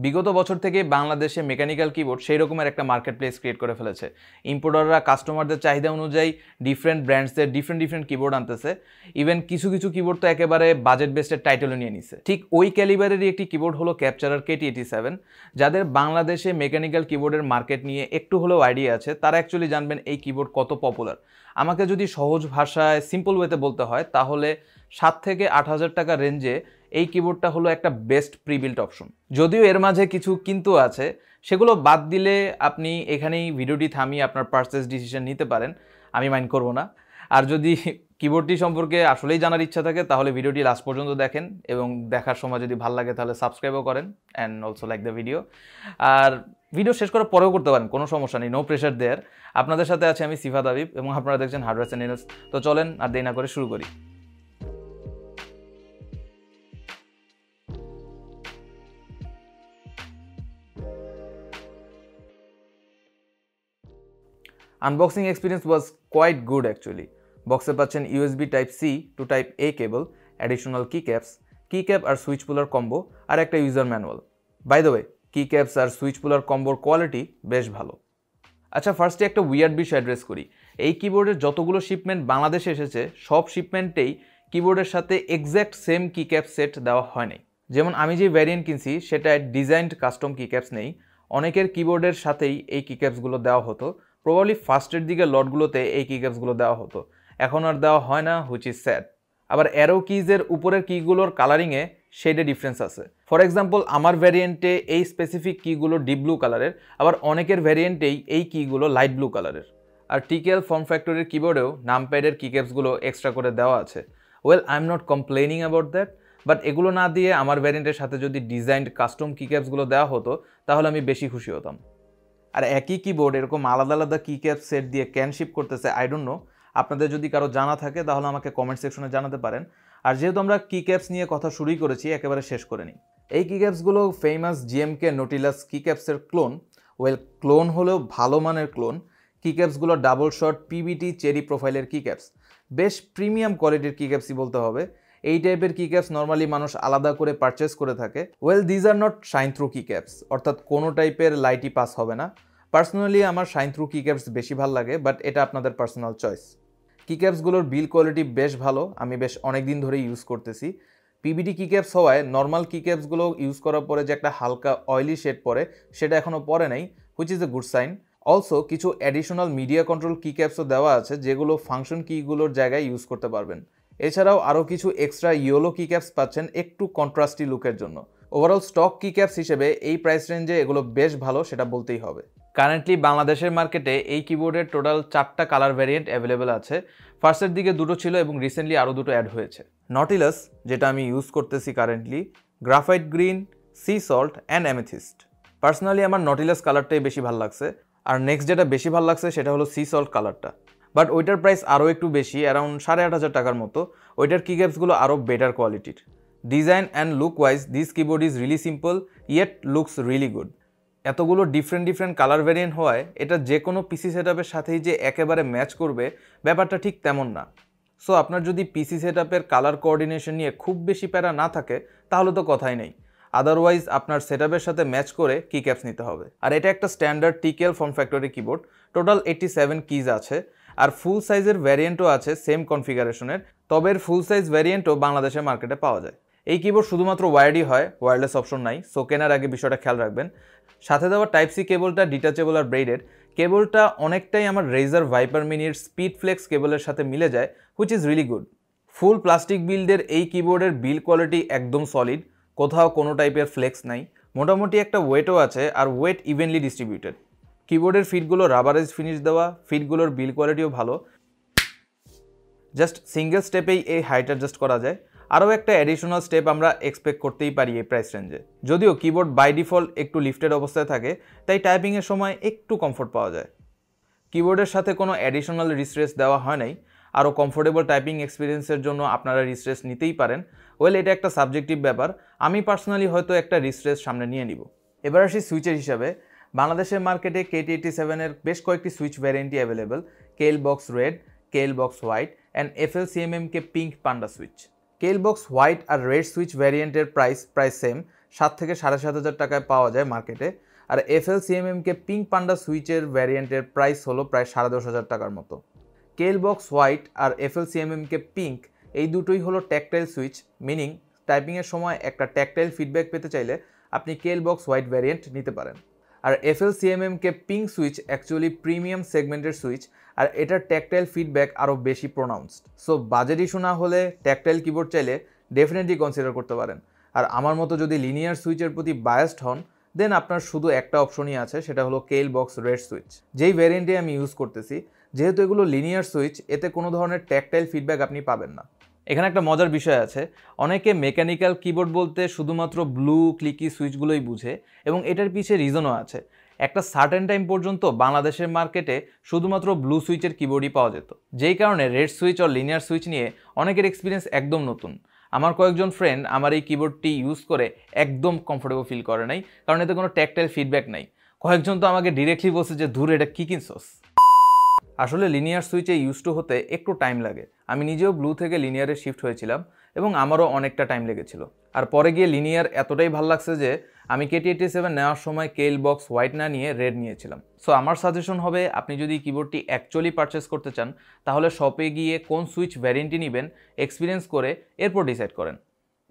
বিগত বছর থেকে বাংলাদেশে মেকানিক্যাল কিবোর্ড সেই রকমের একটা মার্কেট প্লেস ক্রিয়েট করে ফেলেছে। ইম্পোর্টাররা কাস্টমারদের চাহিদা অনুযায়ী ডিফারেন্ট ব্র্যান্ডসের ডিফারেন্ট কিবোর্ড আনতেছে। ইভেন কিছু কিছু কিবোর্ড তো একেবারে বাজেট বেস্টের টাইটেলও নিয়ে নিছে। ঠিক ওই ক্যালিবারেরই একটি কিবোর্ড হলো ক্যাপচারার KT87। যাদের বাংলাদেশে মেকানিক্যাল কিবোর্ডের মার্কেট নিয়ে একটু হলেও আইডিয়া আছে তারা অ্যাকচুয়ালি জানবেন এই কিবোর্ড কত পপুলার। আমাকে যদি সহজ ভাষায় সিম্পল ওয়েতে বলতে হয় তাহলে 7 থেকে 8,000 টাকা রেঞ্জে এই কিবোর্ডটা হলো একটা বেস্ট প্রিবিল্ট অপশন। যদিও এর মাঝে কিছু কিন্তু আছে, সেগুলো বাদ দিলে আপনি এখানেই ভিডিওটি থামিয়ে আপনার পারচেজ ডিসিশন নিতে পারেন, আমি মাইন্ড করব না। আর যদি কিবোর্ডটি সম্পর্কে আসলেই জানার ইচ্ছা থাকে তাহলে ভিডিওটি লাস্ট পর্যন্ত দেখেন এবং দেখার সময় যদি ভালো লাগে তাহলে সাবস্ক্রাইবও করেন and also like the video. আর ভিডিও শেষ করার পরেও করতে পারেন, কোনো সমস্যা নেই, নো প্রেশার দেয়ার। আপনাদের সাথে আছে আমি সিফাত হাবিব এবং আপনারা দেখছেন হার্ডওয়্যার চ্যানেলস। তো চলেন আর দেরি না করে শুরু করি। Unboxing experience was quite good actually. বক্সে পাচ্ছেন USB Type-C to Type-A cable, additional key cap আর সুইচ পুলার কম্বো আর একটা user manual. By the way, key caps আর সুইচ পুলার কম্বোর কোয়ালিটি বেশ ভালো। আচ্ছা, ফার্স্টে একটা উইয়ার্ড বিষয় অ্যাড্রেস করি। এই কিবোর্ডের যতগুলো শিপমেন্ট বাংলাদেশে এসেছে সব শিপমেন্টেই কিবোর্ডের সাথে এক্স্যাক্ট সেম কি ক্যাপ সেট দেওয়া হয় নাই। যেমন আমি যে ভ্যারিয়েন্ট কিনছি সেটায় ডিজাইনড কাস্টম কি ক্যাপস নেই। অনেকের কিবোর্ডের সাথেই এই কি ক্যাপসগুলো দেওয়া হতো। প্রবাবলি ফার্স্টের দিকে লটগুলোতে এই কি ক্যাপসগুলো দেওয়া হতো, এখন আর দেওয়া হয় না, হুইচ ইজ স্যাড। আবার অ্যারো কিজের উপরের কিগুলোর কালারিংয়ে শেডে ডিফারেন্স আছে। ফর এক্সাম্পল, আমার ভ্যারিয়েন্টে এই স্পেসিফিক কিগুলো ডিপ ব্লু কালারের, আবার অনেকের ভ্যারিয়েন্টেই এই কিগুলো লাইট ব্লু কালারের। আর TKL ফর্ম ফ্যাক্টরির কিবোর্ডেও নামপ্যাডের কি ক্যাপসগুলো এক্সট্রা করে দেওয়া আছে। Well, I am not complaining about that, but এগুলো না দিয়ে আমার ভ্যারিয়েন্টের সাথে যদি ডিজাইনড কাস্টম কি ক্যাপসগুলো দেওয়া হতো তাহলে আমি বেশি খুশি হতাম। আর একই কিবোর্ড এরকম আলাদা আলাদা কি ক্যাপ সেট দিয়ে ক্যান শিপ করতেছে, আই ডোন্ট নো। আপনাদের যদি কারো জানা থাকে তাহলে আমাকে কমেন্ট সেকশনে জানাতে পারেন। আর যেহেতু আমরা কি ক্যাপস নিয়ে কথা শুরুই করেছি, একেবারে শেষ করে নিই। এই কি ক্যাপসগুলো ফেমাস GMK নোটিলাস কি ক্যাপসের ক্লোন। ওয়েল, ক্লোন হলেও ভালো মানের ক্লোন। কি ক্যাপসগুলো ডাবল শট PBT চেরি প্রোফাইলের কি ক্যাপস, বেশ প্রিমিয়াম কোয়ালিটির কি ক্যাপসই বলতে হবে। এই টাইপের কি ক্যাপস নর্মালি মানুষ আলাদা করে পারচেস করে থাকে। Well, these are not shine through কি ক্যাপস, অর্থাৎ কোনো টাইপের লাইটই পাস হবে না। পার্সোনালি আমার শাইন থ্রু কি ক্যাপস বেশি ভালো লাগে, বাট এটা আপনাদের পার্সোনাল চয়েস। কি ক্যাপসগুলোর বিল কোয়ালিটি বেশ ভালো, আমি বেশ অনেক দিন ধরেই ইউজ করতেছি। PBT কি ক্যাপস হওয়ায় নর্মাল কি ক্যাপসগুলো ইউজ করার পরে যে একটা হালকা অয়েলি শেড পরে সেটা এখনও পরে নাই, which is a good sign. Also কিছু অ্যাডিশনাল মিডিয়া কন্ট্রোল কি ক্যাপসও দেওয়া আছে যেগুলো ফাংশন কিগুলোর জায়গায় ইউজ করতে পারবেন। এছাড়াও আরও কিছু এক্সট্রা ইয়েলো কি ক্যাপস পাচ্ছেন একটু কন্ট্রাস্টি লুকের জন্য। ওভারঅল স্টক কি ক্যাপস হিসেবে এই প্রাইস রেঞ্জে এগুলো বেশ ভালো, সেটা বলতেই হবে। কারেন্টলি বাংলাদেশের মার্কেটে এই কিবোর্ডের টোটাল 4টা কালার ভ্যারিয়েন্ট অ্যাভেলেবেল আছে। ফার্স্টের দিকে 2টো ছিল এবং রিসেন্টলি আরও 2টো অ্যাড হয়েছে। নটিলাস, যেটা আমি ইউজ করতেছি currently, graphite green, sea salt and amethyst. Personally আমার নটিলাস কালারটাই বেশি ভালো লাগছে। আর নেক্সট যেটা বেশি ভালো লাগছে সেটা হলো সি সল্ট কালারটা, বাট ওইটার প্রাইস আরও একটু বেশি, অ্যারাউন্ড 8,500 টাকার মতো। ওইটার কি ক্যাপসগুলো আরও বেটার কোয়ালিটির। Design and look wise this keyboard is really simple yet looks really good. এতগুলো ডিফারেন্ট কালার ভ্যারিয়েন্ট হওয়ায় এটা যে কোনো পিসি সেটআপের সাথেই যে একেবারে ম্যাচ করবে ব্যাপারটা ঠিক তেমন না। সো আপনার যদি পিসি সেটআপের কালার কোঅর্ডিনেশন নিয়ে খুব বেশি প্যারা না থাকে তাহলে তো কথাই নেই, আদারওয়াইজ আপনার সেটআপের সাথে ম্যাচ করে কি ক্যাপস নিতে হবে। আর এটা একটা standard TKL form factory keyboard, total 87 keys আছে। আর ফুল সাইজের ভ্যারিয়েন্টও আছে সেম কনফিগারেশনের, তবে এর ফুল সাইজ ভ্যারিয়েন্টও বাংলাদেশের মার্কেটে পাওয়া যায়। এই কিবোর্ড শুধুমাত্র ওয়ার্ডই হয়, ওয়্যারলেস অপশন নাই, সো কেনার আগে বিষয়টা খেয়াল রাখবেন। সাথে দেওয়া Type-C কেবলটা ডিটাচেবল আর ব্রেডেড। কেবলটা অনেকটাই আমার Razer Viper Miniর স্পিড ফ্লেক্স কেবলের সাথে মিলে যায়, which is really good. Full plastic বিল্ডের এই কিবোর্ডের বিল কোয়ালিটি একদম সলিড, কোথাও কোনো টাইপের ফ্লেক্স নাই। মোটামুটি একটা ওয়েটও আছে আর ওয়েট ইভেনলি ডিস্ট্রিবিউটেড। কিবোর্ডের ফিটগুলো রাবারাইজ ফিনিশ দেওয়া, ফিটগুলোর বিল কোয়ালিটিও ভালো। জাস্ট সিঙ্গেল স্টেপেই এই হাইট অ্যাডজাস্ট করা যায়। আরও একটা অ্যাডিশনাল স্টেপ আমরা এক্সপেক্ট করতেই পারি এই প্রাইস রেঞ্জে। যদিও কিবোর্ড বাই ডিফল্ট একটু লিফটেড অবস্থায় থাকে, তাই টাইপিংয়ের সময় একটু কমফোর্ট পাওয়া যায়। কিবোর্ডের সাথে কোনো অ্যাডিশনাল রিস্ট্রেস দেওয়া হয় নাই। আরও কমফোর্টেবল টাইপিং এক্সপিরিয়েন্সের জন্য আপনারা রিস্ট্রেস নিতেই পারেন। ওয়েল, এটা একটা সাবজেক্টিভ ব্যাপার, আমি পার্সোনালি হয়তো একটা রিস্ট্রেস সামনে নিয়ে নিব। এবার আসি সুইচের হিসাবে। বাংলাদেশের মার্কেটে KT87-এর বেশ কয়েকটি সুইচ ভ্যারিয়েন্টই available. KL-Box red, KL-Box white and FL-CMMK pink panda switch. KL-Box white আর রেড সুইচ ভ্যারিয়েন্টের প্রাইস প্রায় সেম, 7 থেকে 7,500 টাকায় পাওয়া যায় মার্কেটে। আর FL-CMMK পিঙ্ক পান্ডা সুইচের ভ্যারিয়েন্টের প্রাইস হলো প্রায় 10,500 টাকার মতো। কেলবক্স হোয়াইট আর FL-CMMK পিঙ্ক এই দুটোই হলো ট্যাকটাইল সুইচ, মিনিং টাইপিংয়ের সময় একটা ট্যাকটাইল ফিডব্যাক পেতে চাইলে আপনি কেলবক্স হোয়াইট ভ্যারিয়েন্ট নিতে পারেন। আর FL-CMMK pink switch actually premium সেগমেন্টের সুইচ, আর এটার ট্যাকটাইল ফিডব্যাক আরও বেশি প্রোনাউন্সড। সো বাজেট ইস্যু না হলে ট্যাকটাইল কিবোর্ড চাইলে ডেফিনেটলি কনসিডার করতে পারেন। আর আমার মতো যদি লিনিয়ার সুইচের প্রতি বায়াসড হন, দেন আপনার শুধু একটা অপশনই আছে, সেটা হলো কেলবক্স রেড সুইচ, যেই ভ্যারিয়েন্টে আমি ইউজ করতেছি। যেহেতু এগুলো লিনিয়ার সুইচ, এতে কোনো ধরনের ট্যাকটাইল ফিডব্যাক আপনি পাবেন না। এখানে একটা মজার বিষয় আছে, অনেকে মেকানিক্যাল কিবোর্ড বলতে শুধুমাত্র ব্লু ক্লিকি সুইচগুলোই বুঝে, এবং এটার পিছে রিজনও আছে। একটা সার্টেন টাইম পর্যন্ত বাংলাদেশের মার্কেটে শুধুমাত্র ব্লু সুইচের কিবোর্ডই পাওয়া যেত, যেই কারণে রেড সুইচ ও লিনিয়ার সুইচ নিয়ে অনেকের এক্সপিরিয়েন্স একদম নতুন। আমার কয়েকজন ফ্রেন্ড আমার এই কিবোর্ডটি ইউজ করে একদম কমফোর্টেবল ফিল করে নাই, কারণ এতে কোনো ট্যাকটাইল ফিডব্যাক নাই। কয়েকজন তো আমাকে ডিরেক্টলি বলছে যে ধুর এটা কী কিনছস। আসলে লিনিয়ার সুইচে ইউজ টু হতে একটু টাইম লাগে। আমি নিজেও ব্লু থেকে লিনিয়ারে শিফট হয়েছিলাম এবং আমারও অনেকটা টাইম লেগেছিল। আর পরে গিয়ে লিনিয়ার এতটাই ভালো লাগছে যে আমি KT-87 নেওয়ার সময় কেলবক্স হোয়াইট না নিয়ে রেড নিয়েছিলাম। সো আমার সাজেশন হবে, আপনি যদি কিবোর্ডটি অ্যাকচুয়ালি পারচেস করতে চান, তাহলে শপে গিয়ে কোন সুইচ ভ্যারিয়েন্টটি নেবেন এক্সপিরিয়েন্স করে এরপর ডিসাইড করেন।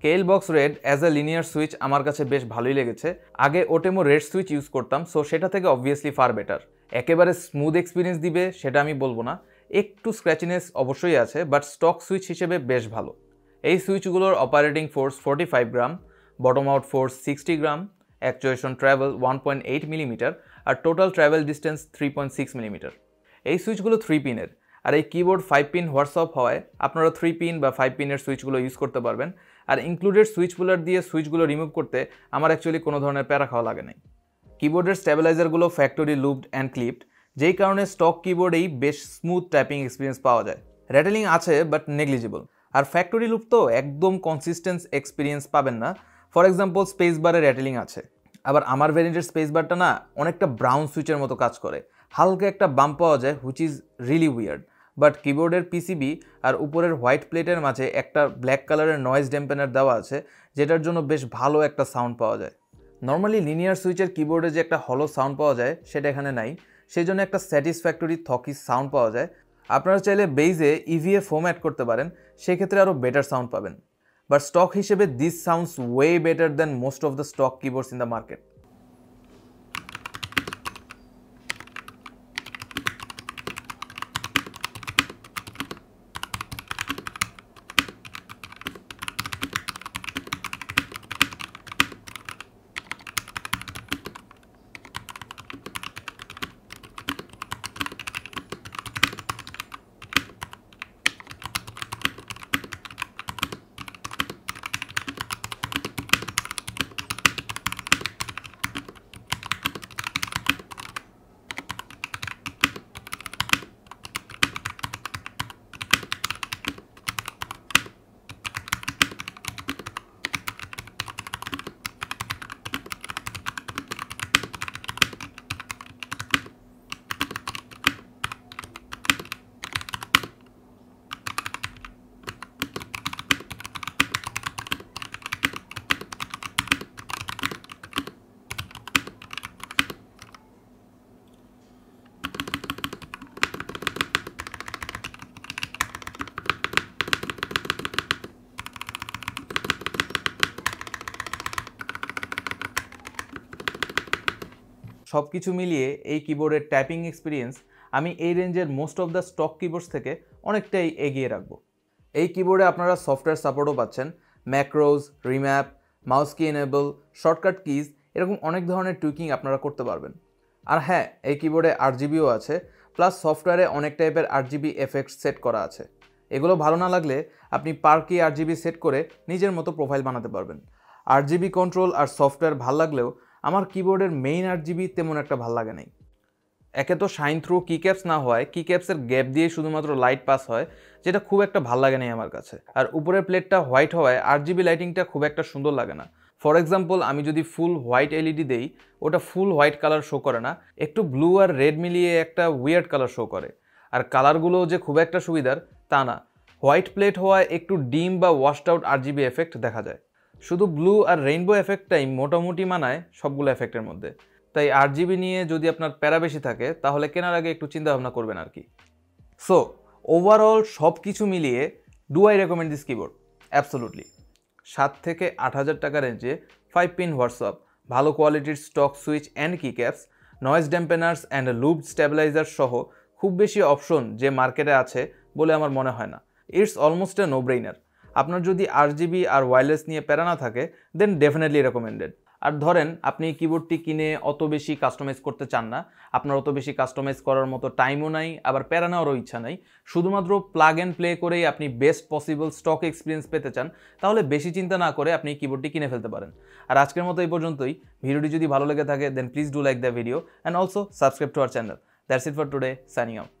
Kailh Box red as a linear switch আমার কাছে বেশ ভালোই লেগেছে। আগে ওটেমো রেড সুইচ ইউজ করতাম, সো সেটা থেকে অবভিয়াসলি ফার বেটার। একেবারে স্মুথ এক্সপিরিয়েন্স দিবে সেটা আমি বলবো না, একটু স্ক্র্যাচিনেস অবশ্যই আছে, বাট স্টক সুইচ হিসেবে বেশ ভালো। এই সুইচগুলোর অপারেটিং ফোর্স 45 গ্রাম, বটম আউট ফোর্স 60 গ্রাম, অ্যাকচুয়েশন ট্রাভেল 1.8 মিলিমিটার, আর টোটাল ট্রাভেল ডিস্টেন্স 3.6 মিলিমিটার। এই সুইচগুলো 3 পিনের, আর এই কিবোর্ড 5 পিন হোয়াটসঅ্যাপ হওয়ায় আপনারা 3 পিন বা 5 পিনের সুইচগুলো ইউজ করতে পারবেন। আর ইনক্লুডেড সুইচ পুলার দিয়ে সুইচগুলো রিমুভ করতে আমার অ্যাকচুয়ালি কোনো ধরনের প্যারা খাওয়া লাগে নাই। কিবোর্ডের স্ট্যাবিলাইজারগুলো ফ্যাক্টরি লুপড অ্যান্ড ক্লিপড, যেই কারণে স্টক কিবোর্ডেই বেশ স্মুথ টাইপিং এক্সপিরিয়েন্স পাওয়া যায়। র্যাটেলিং আছে বাট নেগলিজিবল। আর ফ্যাক্টরি লুপ তো একদম কনসিস্টেন্স এক্সপিরিয়েন্স পাবেন না। ফর এক্সাম্পল স্পেস বারে র্যাটেলিং আছে, আবার আমার ভ্যারিয়েন্টের স্পেস বারটা না অনেকটা ব্রাউন সুইচের মতো কাজ করে, হালকা একটা বাম্প পাওয়া যায়, which is really weird. But কিবোর্ডের পিসিবি আর উপরের হোয়াইট প্লেটের মাঝে একটা ব্ল্যাক কালারের নয়েজ ড্যাম্পেনার দেওয়া আছে, যেটার জন্য বেশ ভালো একটা সাউন্ড পাওয়া যায়। নর্মালি লিনিয়ার সুইচের কিবোর্ডে যে একটা হলো সাউন্ড পাওয়া যায় সেটা এখানে নাই, সেই জন্য একটা স্যাটিসফ্যাক্টরি থকি সাউন্ড পাওয়া যায়। আপনারা চাইলে বেইজে EVA ফোম অ্যাড করতে পারেন, সেক্ষেত্রে আরও বেটার সাউন্ড পাবেন। বাট স্টক হিসেবে this sounds way better than most of the stock keyboards in the market. সব কিছু মিলিয়ে এই কিবোর্ডের টাইপিং এক্সপিরিয়েন্স আমি এই রেঞ্জের most of the stock keyboards থেকে অনেকটাই এগিয়ে রাখবো। এই কিবোর্ডে আপনারা সফটওয়্যার সাপোর্টও পাচ্ছেন, ম্যাক্রোজ, রিম্যাপ, মাউস কি এনেবল, শর্টকাট কিজ, এরকম অনেক ধরনের টুইকিং আপনারা করতে পারবেন। আর হ্যাঁ, এই কিবোর্ডে RGBও আছে, প্লাস সফটওয়্যারে অনেক টাইপের RGB এফেক্টস সেট করা আছে। এগুলো ভালো না লাগলে আপনি পার কি RGB সেট করে নিজের মতো প্রোফাইল বানাতে পারবেন। RGB কন্ট্রোল আর সফটওয়্যার ভাল লাগলেও আমার কিবোর্ডের মেইন RGB তেমন একটা ভাল লাগে নাই। একে তো শাইন থ্রু কিক্যাপস না হয়, কিক্যাপসের গ্যাপ দিয়ে শুধুমাত্র লাইট পাস হয়, যেটা খুব একটা ভাল লাগে নাই আমার কাছে। আর উপরের প্লেটটা হোয়াইট হওয়ায় RGB লাইটিংটা খুব একটা সুন্দর লাগে না। ফর এক্সাম্পল আমি যদি ফুল হোয়াইট LED দেই, ওটা ফুল হোয়াইট কালার শো করে না, একটু ব্লু আর রেড মিলিয়ে একটা উইয়ার্ড কালার শো করে। আর কালারগুলো যে খুব একটা সুবিধার তা না, হোয়াইট প্লেট হওয়ায় একটু ডিম বা ওয়াশড আউট RGB এফেক্ট দেখা যায়। শুধু ব্লু আর রেইনবো এফেক্টটাই মোটামুটি মানায় সবগুলো এফেক্টের মধ্যে। তাই 8GB নিয়ে যদি আপনার প্যারা বেশি থাকে তাহলে কেনার আগে একটু চিন্তা ভাবনা করবেন আর কি। সো ওভারঅল সব কিছু মিলিয়ে do I recommend this keyboard? Absolutely. 7 থেকে 8,000 টাকা রেঞ্জে 5-pin হোয়াটসঅ্যাপ, ভালো কোয়ালিটির stock switch and key caps, noise dampeners and lube stabiliser সহ খুব বেশি অপশন যে মার্কেটে আছে বলে আমার মনে হয় না। It's almost A no ব্রেইনার। আপনার যদি 8GB আর ওয়্যারলেস নিয়ে প্যারা না থাকে দেন ডেফিনেটলি রেকমেন্ডেড। আর ধরেন আপনি কিবোর্ডটি কিনে অত বেশি কাস্টমাইজ করতে চান না, আপনার অত বেশি কাস্টমাইজ করার মতো টাইমও নাই, আবার প্যারা নেওয়ারও ইচ্ছা নাই, শুধুমাত্র প্লাগ অ্যান্ড প্লে করেই আপনি বেস্ট পসিবল স্টক এক্সপিরিয়েন্স পেতে চান, তাহলে বেশি চিন্তা না করে আপনি কিবোর্ডটি কিনে ফেলতে পারেন। আর আজকের মতো এই পর্যন্তই। ভিডিওটি যদি ভালো লেগে থাকে then please do like the video and also subscribe to our channel. That's it for today, signing out.